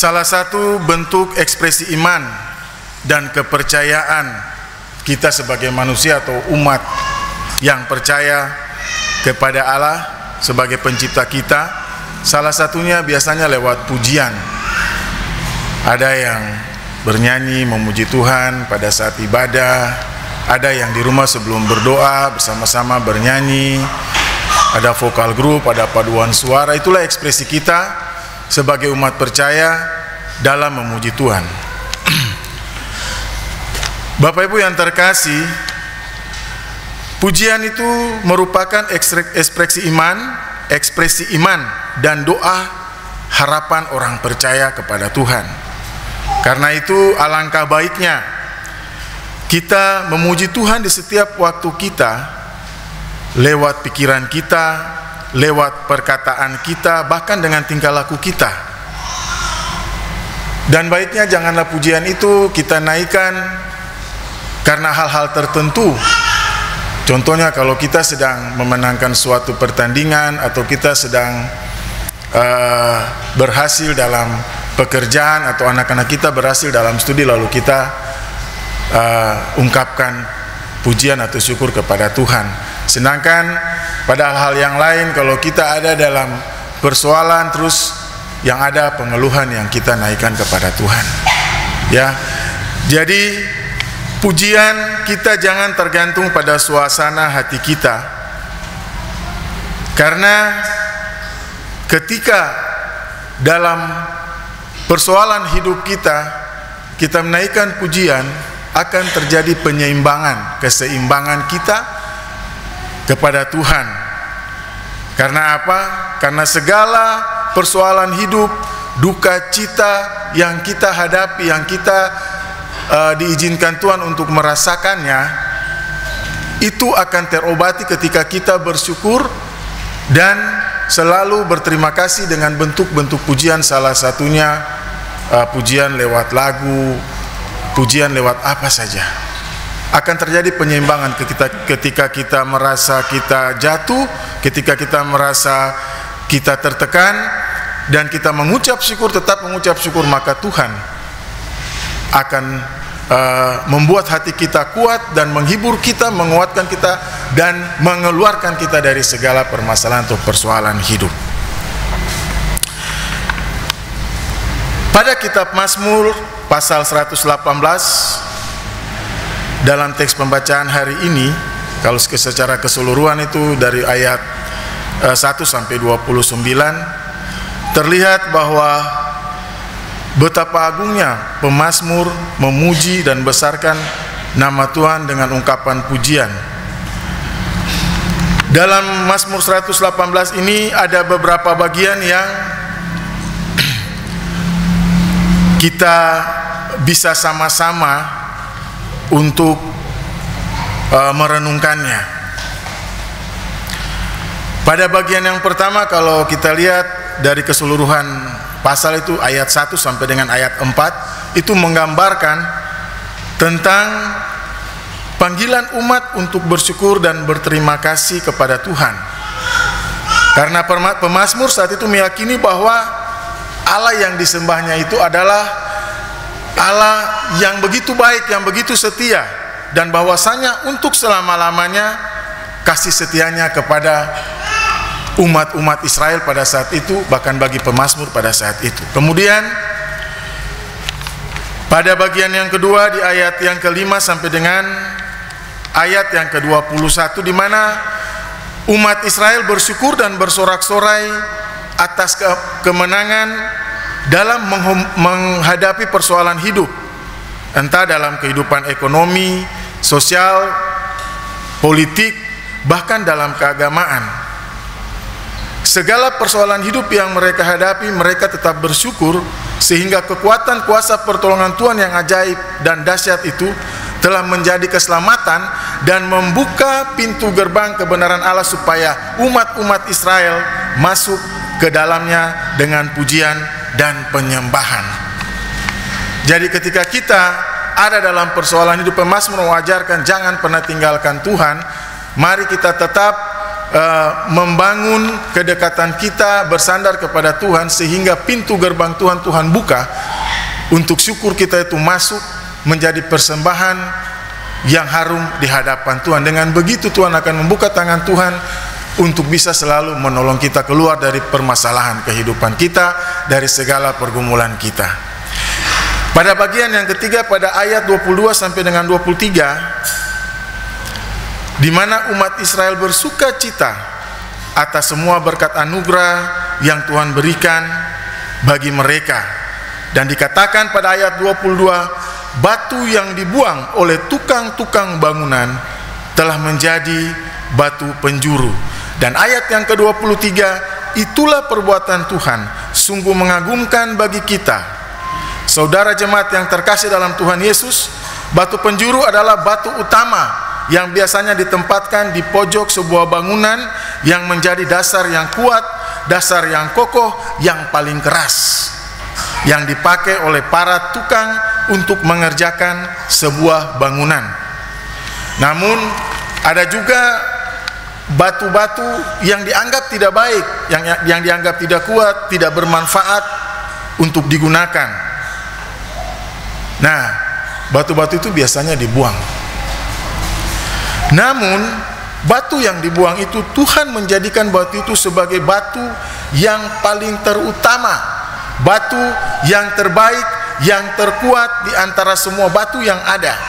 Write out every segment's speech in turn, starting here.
Salah satu bentuk ekspresi iman dan kepercayaan kita sebagai manusia atau umat yang percaya kepada Allah sebagai pencipta kita, salah satunya biasanya lewat pujian. Ada yang bernyanyi memuji Tuhan pada saat ibadah, ada yang di rumah sebelum berdoa bersama-sama bernyanyi, ada vokal grup, ada paduan suara. Itulah ekspresi kita sebagai umat percaya dalam memuji Tuhan. Bapak Ibu yang terkasih, pujian itu merupakan ekspresi iman dan doa harapan orang percaya kepada Tuhan. Karena itu alangkah baiknya kita memuji Tuhan di setiap waktu kita, lewat pikiran kita, lewat perkataan kita, bahkan dengan tingkah laku kita. Dan baiknya janganlah pujian itu kita naikkan karena hal-hal tertentu. Contohnya kalau kita sedang memenangkan suatu pertandingan, atau kita sedang berhasil dalam pekerjaan, atau anak-anak kita berhasil dalam studi, lalu kita ungkapkan pujian atau syukur kepada Tuhan. Sedangkan pada hal-hal yang lain, kalau kita ada dalam persoalan, terus yang ada pengeluhan yang kita naikkan kepada Tuhan. Ya, jadi pujian kita jangan tergantung pada suasana hati kita, karena ketika dalam persoalan hidup kita menaikkan pujian, akan terjadi penyeimbangan, keseimbangan kita kepada Tuhan. Karena apa? Karena segala persoalan hidup, duka cita yang kita hadapi, yang kita diizinkan Tuhan untuk merasakannya, itu akan terobati ketika kita bersyukur dan selalu berterima kasih dengan bentuk-bentuk pujian. Salah satunya pujian lewat lagu, pujian lewat apa saja. Akan terjadi penyeimbangan ketika kita merasa kita jatuh, ketika kita merasa kita tertekan, dan kita mengucap syukur, tetap mengucap syukur, maka Tuhan akan membuat hati kita kuat dan menghibur kita, menguatkan kita, dan mengeluarkan kita dari segala permasalahan atau persoalan hidup. Pada kitab Mazmur pasal 118, dalam teks pembacaan hari ini, kalau secara keseluruhan itu dari ayat 1 sampai 29, terlihat bahwa betapa agungnya pemazmur memuji dan besarkan nama Tuhan dengan ungkapan pujian. Dalam Mazmur 118 ini ada beberapa bagian yang kita bisa sama-sama untuk merenungkannya. Pada bagian yang pertama, kalau kita lihat dari keseluruhan pasal itu, ayat 1 sampai dengan ayat 4, itu menggambarkan tentang panggilan umat untuk bersyukur dan berterima kasih kepada Tuhan. Karena pemazmur saat itu meyakini bahwa Allah yang disembahnya itu adalah Allah yang begitu baik, yang begitu setia, dan bahwasanya untuk selama-lamanya kasih setianya kepada umat-umat Israel pada saat itu, bahkan bagi pemazmur pada saat itu. Kemudian pada bagian yang kedua, di ayat yang ke-5 sampai dengan ayat yang ke-21, di mana umat Israel bersyukur dan bersorak-sorai atas kemenangan dalam menghadapi persoalan hidup, entah dalam kehidupan ekonomi, sosial, politik, bahkan dalam keagamaan. Segala persoalan hidup yang mereka hadapi, mereka tetap bersyukur, sehingga kekuatan kuasa pertolongan Tuhan yang ajaib dan dahsyat itu telah menjadi keselamatan dan membuka pintu gerbang kebenaran Allah supaya umat-umat Israel masuk ke dalamnya dengan pujian dan penyembahan. Jadi ketika kita ada dalam persoalan hidup, pemazmur mengajarkan jangan pernah tinggalkan Tuhan. Mari kita tetap membangun kedekatan kita bersandar kepada Tuhan sehingga pintu gerbang Tuhan buka untuk syukur kita itu masuk menjadi persembahan yang harum di hadapan Tuhan. Dengan begitu Tuhan akan membuka tangan Tuhan untuk bisa selalu menolong kita keluar dari permasalahan kehidupan kita, dari segala pergumulan kita. Pada bagian yang ketiga, pada ayat 22 sampai dengan 23, di mana umat Israel bersuka cita atas semua berkat anugerah yang Tuhan berikan bagi mereka. Dan dikatakan pada ayat 22, batu yang dibuang oleh tukang-tukang bangunan telah menjadi batu penjuru. Dan ayat yang ke-23, itulah perbuatan Tuhan, sungguh mengagumkan bagi kita. Saudara jemaat yang terkasih dalam Tuhan Yesus, batu penjuru adalah batu utama yang biasanya ditempatkan di pojok sebuah bangunan yang menjadi dasar yang kuat, dasar yang kokoh, yang paling keras, yang dipakai oleh para tukang untuk mengerjakan sebuah bangunan. Namun ada juga batu-batu yang dianggap tidak baik, yang dianggap tidak kuat, tidak bermanfaat untuk digunakan. Nah, batu-batu itu biasanya dibuang. Namun batu yang dibuang itu, Tuhan menjadikan batu itu sebagai batu yang paling terutama, batu yang terbaik, yang terkuat di antara semua batu yang ada.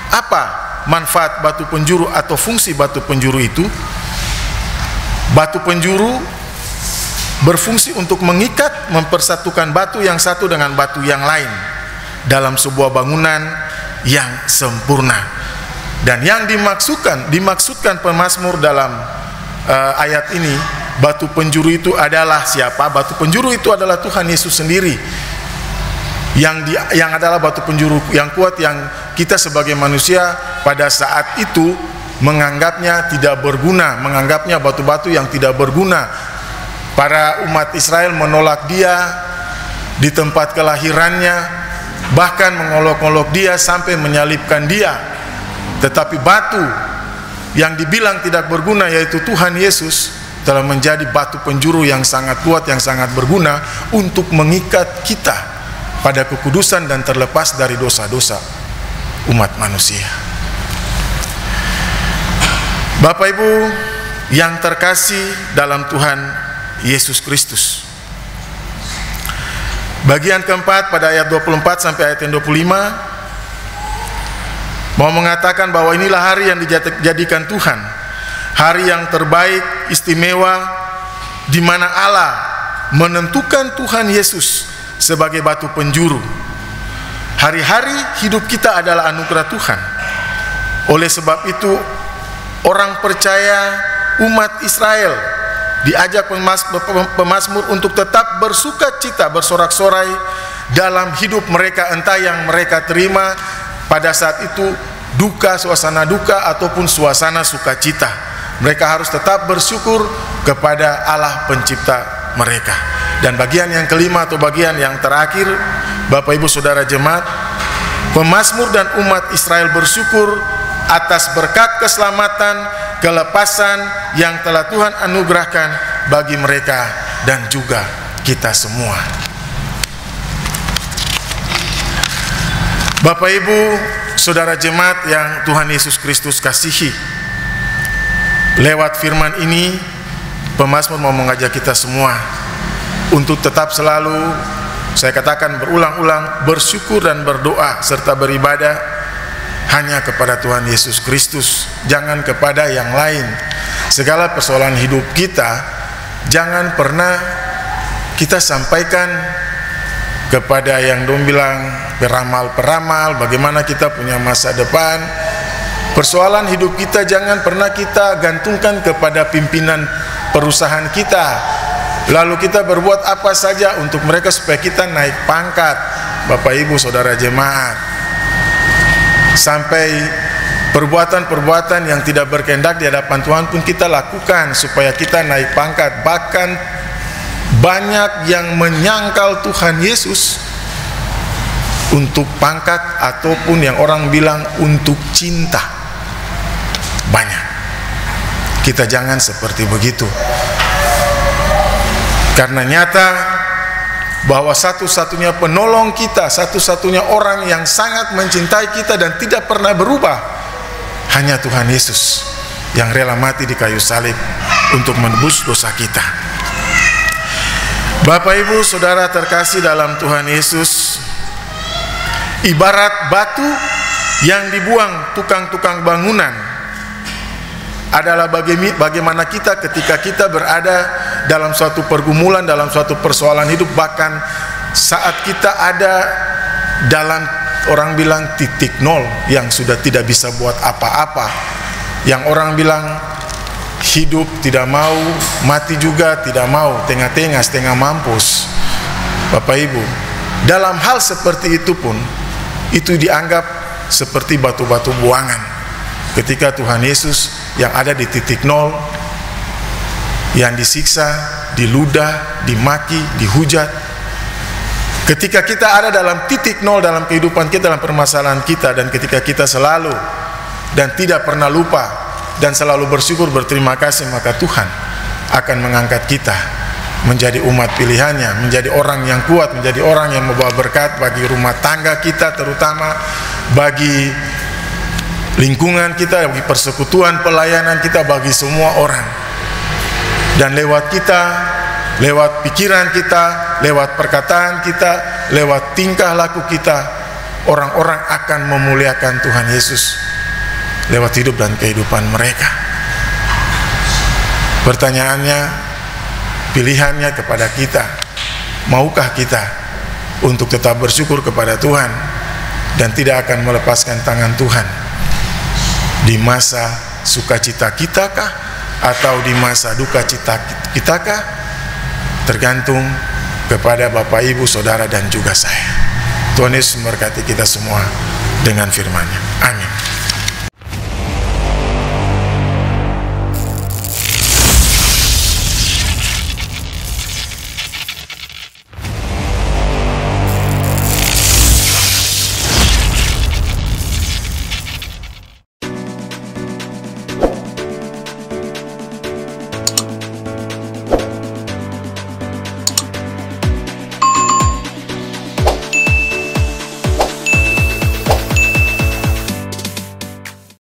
Apa manfaat batu penjuru atau fungsi batu penjuru itu? Batu penjuru berfungsi untuk mengikat, mempersatukan batu yang satu dengan batu yang lain dalam sebuah bangunan yang sempurna. Dan yang dimaksudkan pemazmur dalam ayat ini, batu penjuru itu adalah siapa? Batu penjuru itu adalah Tuhan Yesus sendiri, yang adalah batu penjuru yang kuat, yang kita sebagai manusia pada saat itu menganggapnya tidak berguna, menganggapnya batu-batu yang tidak berguna. Para umat Israel menolak dia di tempat kelahirannya, bahkan mengolok-olok dia sampai menyalibkan dia. Tetapi batu yang dibilang tidak berguna, yaitu Tuhan Yesus, telah menjadi batu penjuru yang sangat kuat, yang sangat berguna untuk mengikat kita pada kekudusan dan terlepas dari dosa-dosa umat manusia. Bapak Ibu yang terkasih dalam Tuhan Yesus Kristus, bagian keempat pada ayat 24 sampai ayat yang 25 mau mengatakan bahwa inilah hari yang dijadikan Tuhan, hari yang terbaik, istimewa, di mana Allah menentukan Tuhan Yesus sebagai batu penjuru. Hari-hari hidup kita adalah anugerah Tuhan. Oleh sebab itu, orang percaya, umat Israel diajak pemazmur untuk tetap bersuka cita, bersorak-sorai dalam hidup mereka, entah yang mereka terima pada saat itu duka, suasana duka, ataupun suasana sukacita. Mereka harus tetap bersyukur kepada Allah pencipta mereka. Dan bagian yang kelima atau bagian yang terakhir, Bapak Ibu Saudara jemaat, pemazmur dan umat Israel bersyukur atas berkat keselamatan, kelepasan yang telah Tuhan anugerahkan bagi mereka dan juga kita semua. Bapak Ibu Saudara jemaat yang Tuhan Yesus Kristus kasihi, lewat firman ini pemazmur mau mengajak kita semua untuk tetap selalu, saya katakan berulang-ulang, bersyukur dan berdoa serta beribadah hanya kepada Tuhan Yesus Kristus, jangan kepada yang lain. Segala persoalan hidup kita jangan pernah kita sampaikan kepada yang dong bilang peramal-peramal, bagaimana kita punya masa depan. Persoalan hidup kita jangan pernah kita gantungkan kepada pimpinan perusahaan kita, lalu kita berbuat apa saja untuk mereka supaya kita naik pangkat. Bapak Ibu Saudara jemaat, sampai perbuatan-perbuatan yang tidak berkehendak di hadapan Tuhan pun kita lakukan supaya kita naik pangkat. Bahkan banyak yang menyangkal Tuhan Yesus untuk pangkat ataupun yang orang bilang untuk cinta. Banyak. kita jangan seperti begitu. Karena nyata bahwa satu-satunya penolong kita, satu-satunya orang yang sangat mencintai kita dan tidak pernah berubah, hanya Tuhan Yesus yang rela mati di kayu salib untuk menebus dosa kita. Bapak Ibu Saudara terkasih dalam Tuhan Yesus, ibarat batu yang dibuang tukang-tukang bangunan adalah bagaimana kita ketika kita berada dalam suatu pergumulan, dalam suatu persoalan hidup, bahkan saat kita ada dalam, orang bilang, titik nol yang sudah tidak bisa buat apa-apa, yang orang bilang hidup tidak mau, mati juga tidak mau, tengah-tengah, setengah mampus. Bapak Ibu, dalam hal seperti itu pun, itu dianggap seperti batu-batu buangan. Ketika Tuhan Yesus yang ada di titik nol, yang disiksa, diludah, dimaki, dihujat, ketika kita ada dalam titik nol dalam kehidupan kita, dalam permasalahan kita, dan ketika kita selalu dan tidak pernah lupa dan selalu bersyukur, berterima kasih, maka Tuhan akan mengangkat kita menjadi umat pilihannya, menjadi orang yang kuat, menjadi orang yang membawa berkat bagi rumah tangga kita, terutama bagi lingkungan kita, bagi persekutuan pelayanan kita, bagi semua orang. Dan lewat kita, lewat pikiran kita, lewat perkataan kita, lewat tingkah laku kita, orang-orang akan memuliakan Tuhan Yesus lewat hidup dan kehidupan mereka. Pertanyaannya, pilihannya kepada kita, maukah kita untuk tetap bersyukur kepada Tuhan dan tidak akan melepaskan tangan Tuhan di masa sukacita kita kah, atau di masa duka cita kita kah? Tergantung kepada Bapak, Ibu, Saudara, dan juga saya. Tuhan Yesus memberkati kita semua dengan firman-Nya. Amin.